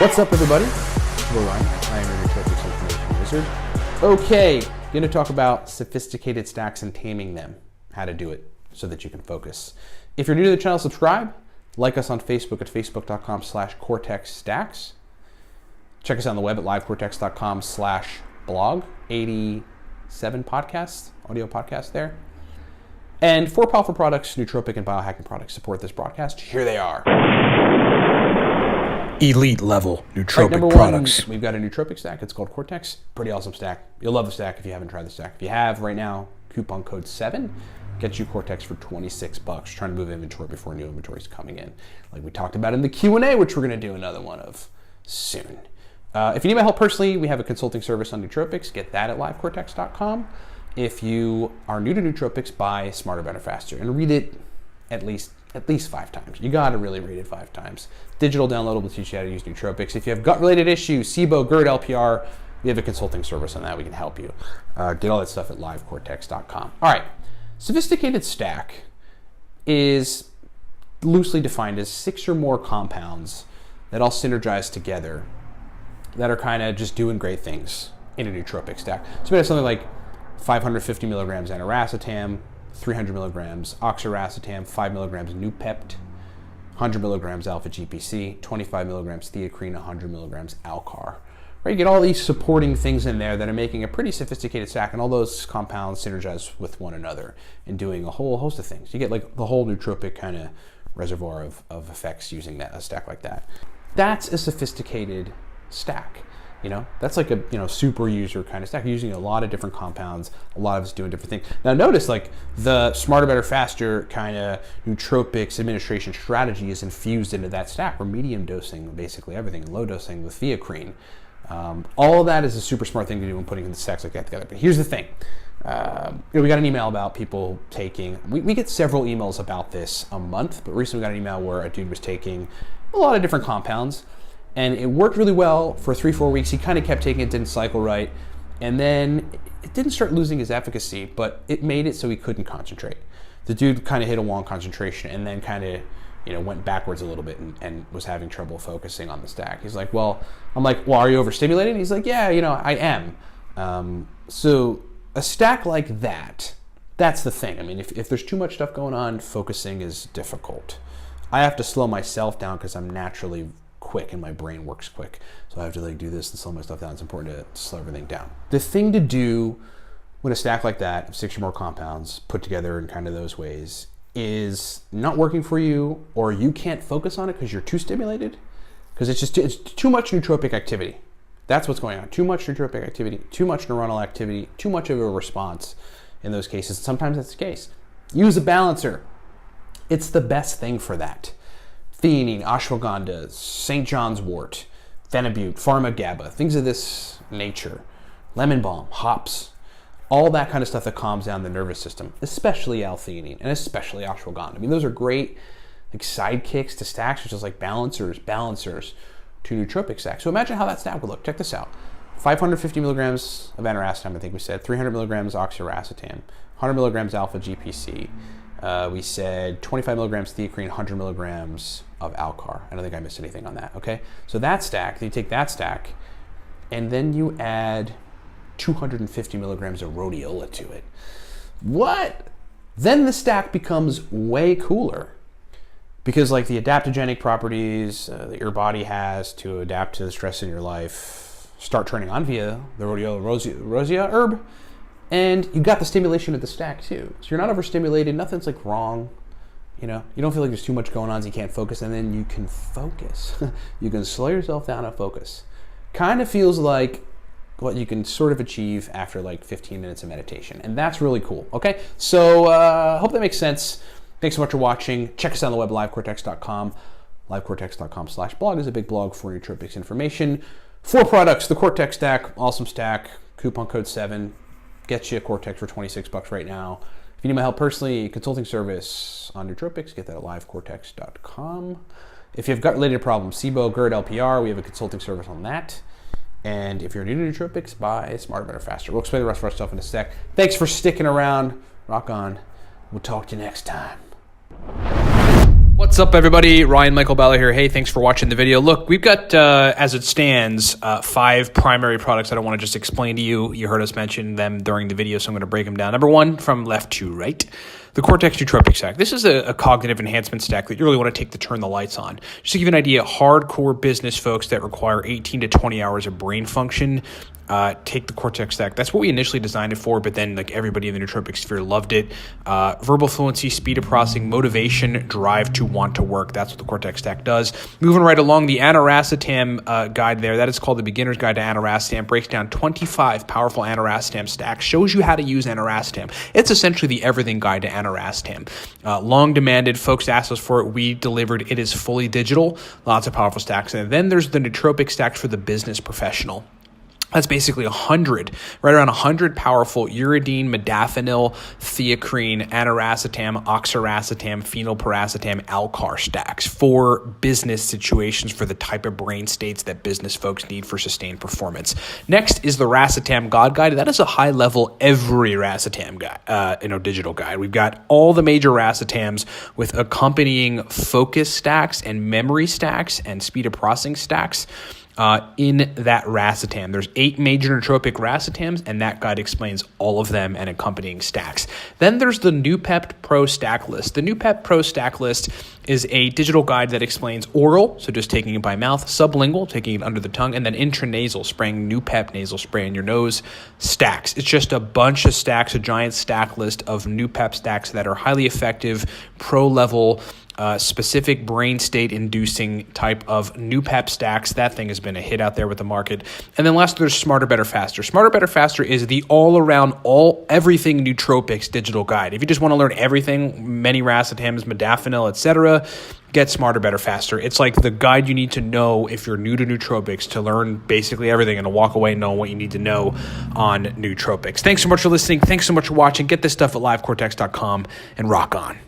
What's up, everybody? Hello, I am your Nootropics Information Wizard. Okay, going to talk about sophisticated stacks and taming them, how to do it so that you can focus. If you're new to the channel, subscribe. Like us on Facebook at facebook.com/cortexstacks. Check us out on the web at livecortex.com/blog. 87 podcasts, audio podcasts there. And 4 powerful products, nootropic and biohacking products, support this broadcast. Here they are. Elite level nootropic Right, number products. One, we've got a nootropic stack. It's called Cortex. Pretty awesome stack. You'll love the stack if you haven't tried the stack. If you have right now, coupon code 7 gets you Cortex for $26. Trying to move inventory before new inventory is coming in. Like we talked about in the Q&A, which we're going to do another one of soon. If you need my help personally, we have a consulting service on nootropics. Get that at livecortex.com. If you are new to nootropics, buy Smarter, Better, Faster and read it at least 5 times. You got to really read it 5 times. Digital downloadable to teach you how to use nootropics. If you have gut-related issues, SIBO, GERD, LPR, we have a consulting service on that. We can help you. Get all that stuff at livecortex.com. All right. Sophisticated stack is loosely defined as 6 or more compounds that all synergize together that are kind of just doing great things in a nootropic stack. So we have something like 550 milligrams aniracetam, 300 milligrams oxiracetam, 5 milligrams Noopept, 100 milligrams alpha GPC, 25 milligrams theacrine, 100 milligrams Alcar. Right, you get all these supporting things in there that are making a pretty sophisticated stack, and all those compounds synergize with one another and doing a whole host of things. You get like the whole nootropic kind of reservoir of effects using a stack like that. That's a sophisticated stack. You know, that's like a super user kind of stack, using a lot of different compounds, a lot of us doing different things. Now notice like the Smarter, Better, Faster kind of nootropics administration strategy is infused into that stack. We're medium dosing basically everything, low dosing with theacrine. All of that is a super smart thing to do when putting the stacks like that together. But here's the thing. We got an email about people taking, we get several emails about this a month, but recently we got an email where a dude was taking a lot of different compounds. And it worked really well for 3-4 weeks. He kind of kept taking it, didn't cycle right. And then it didn't start losing his efficacy, but it made it so he couldn't concentrate. The dude kind of hit a wall in concentration and then kind of, went backwards a little bit and was having trouble focusing on the stack. He's like, well, I'm like, well, are you overstimulated? And he's like, yeah, I am. So a stack like that, that's the thing. I mean, if there's too much stuff going on, focusing is difficult. I have to slow myself down because I'm naturally quick and my brain works quick. So I have to do this and slow my stuff down. It's important to slow everything down. The thing to do when a stack like that, 6 or more compounds put together in kind of those ways, is not working for you, or you can't focus on it because you're too stimulated, because it's too much nootropic activity. That's what's going on. Too much nootropic activity, too much neuronal activity, too much of a response in those cases. Sometimes that's the case. Use a balancer. It's the best thing for that. Theanine, ashwagandha, St. John's wort, phenibut, pharma-GABA, things of this nature, lemon balm, hops, all that kind of stuff that calms down the nervous system, especially L-theanine and especially ashwagandha. I mean, those are great sidekicks to stacks, which is like balancers to nootropic stacks. So imagine how that stack would look. Check this out. 550 milligrams of aniracetam, I think we said, 300 milligrams oxiracetam, 100 milligrams alpha GPC. We said 25 milligrams theacrine, 100 milligrams of Alcar. I don't think I missed anything on that, okay? So that stack, you take that stack, and then you add 250 milligrams of rhodiola to it. What? Then the stack becomes way cooler, because like the adaptogenic properties that your body has to adapt to the stress in your life start turning on via the rhodiola rosea herb. And you got the stimulation of the stack too. So you're not overstimulated, nothing's like wrong. You don't feel like there's too much going on so you can't focus, and then you can focus. You can slow yourself down and focus. Kind of feels like what you can sort of achieve after like 15 minutes of meditation. And that's really cool, okay? So hope that makes sense. Thanks so much for watching. Check us out on the web, livecortex.com. Livecortex.com/blog is a big blog for nootropics information. 4 products, the Cortex stack, awesome stack, coupon code 7. Get you a Cortex for $26 right now. If you need my help personally, consulting service on nootropics, get that at livecortex.com. If you have gut-related problems, SIBO, GERD, LPR, we have a consulting service on that. And if you're new to nootropics, buy Smarter, Better, Faster. We'll explain the rest of our stuff in a sec. Thanks for sticking around. Rock on. We'll talk to you next time. What's What's up, everybody? Ryan Michael Balla here. Hey, thanks for watching the video. Look, we've got, as it stands, 5 primary products that I want to just explain to you. You heard us mention them during the video, so I'm going to break them down. Number 1, from left to right, the Cortex Nootropics stack. This is a cognitive enhancement stack that you really want to take to turn the lights on. Just to give you an idea, hardcore business folks that require 18 to 20 hours of brain function, take the Cortex stack. That's what we initially designed it for, but then like everybody in the nootropic sphere loved it. Verbal fluency, speed of processing, motivation, drive to want to work. That's what the Cortex stack does. Moving right along, the aniracetam guide there, that is called the Beginner's Guide to Aniracetam, breaks down 25 powerful aniracetam stacks, shows you how to use aniracetam. It's essentially the everything guide to aniracetam. Long demanded, folks asked us for it, we delivered. It is fully digital, lots of powerful stacks. And then there's the nootropic stacks for the business professional. That's basically 100, right around 100 powerful uridine, modafinil, theacrine, aniracetam, oxiracetam, phenylpiracetam, alcar stacks for business situations, for the type of brain states that business folks need for sustained performance. Next is the racetam God Guide. That is a high-level every racetam guide, digital guide. We've got all the major racetams with accompanying focus stacks and memory stacks and speed of processing stacks. In that racetam. There's 8 major nootropic racetams, and that guide explains all of them and accompanying stacks. Then there's the Noopept Pro Stack List. The Noopept Pro Stack List is a digital guide that explains oral, so just taking it by mouth, sublingual, taking it under the tongue, and then intranasal, spraying Noopept nasal spray in your nose, stacks. It's just a bunch of stacks, a giant stack list of Noopept stacks that are highly effective, pro-level, specific brain state inducing type of Noopept stacks. That thing has been a hit out there with the market. And then last, there's Smarter, Better, Faster. Smarter, Better, Faster is the all-around, everything nootropics digital guide. If you just want to learn everything, many racetams, modafinil, etc., get Smarter, Better, Faster. It's like the guide you need to know if you're new to nootropics, to learn basically everything and to walk away knowing what you need to know on nootropics. Thanks so much for listening. Thanks so much for watching. Get this stuff at livecortex.com and rock on.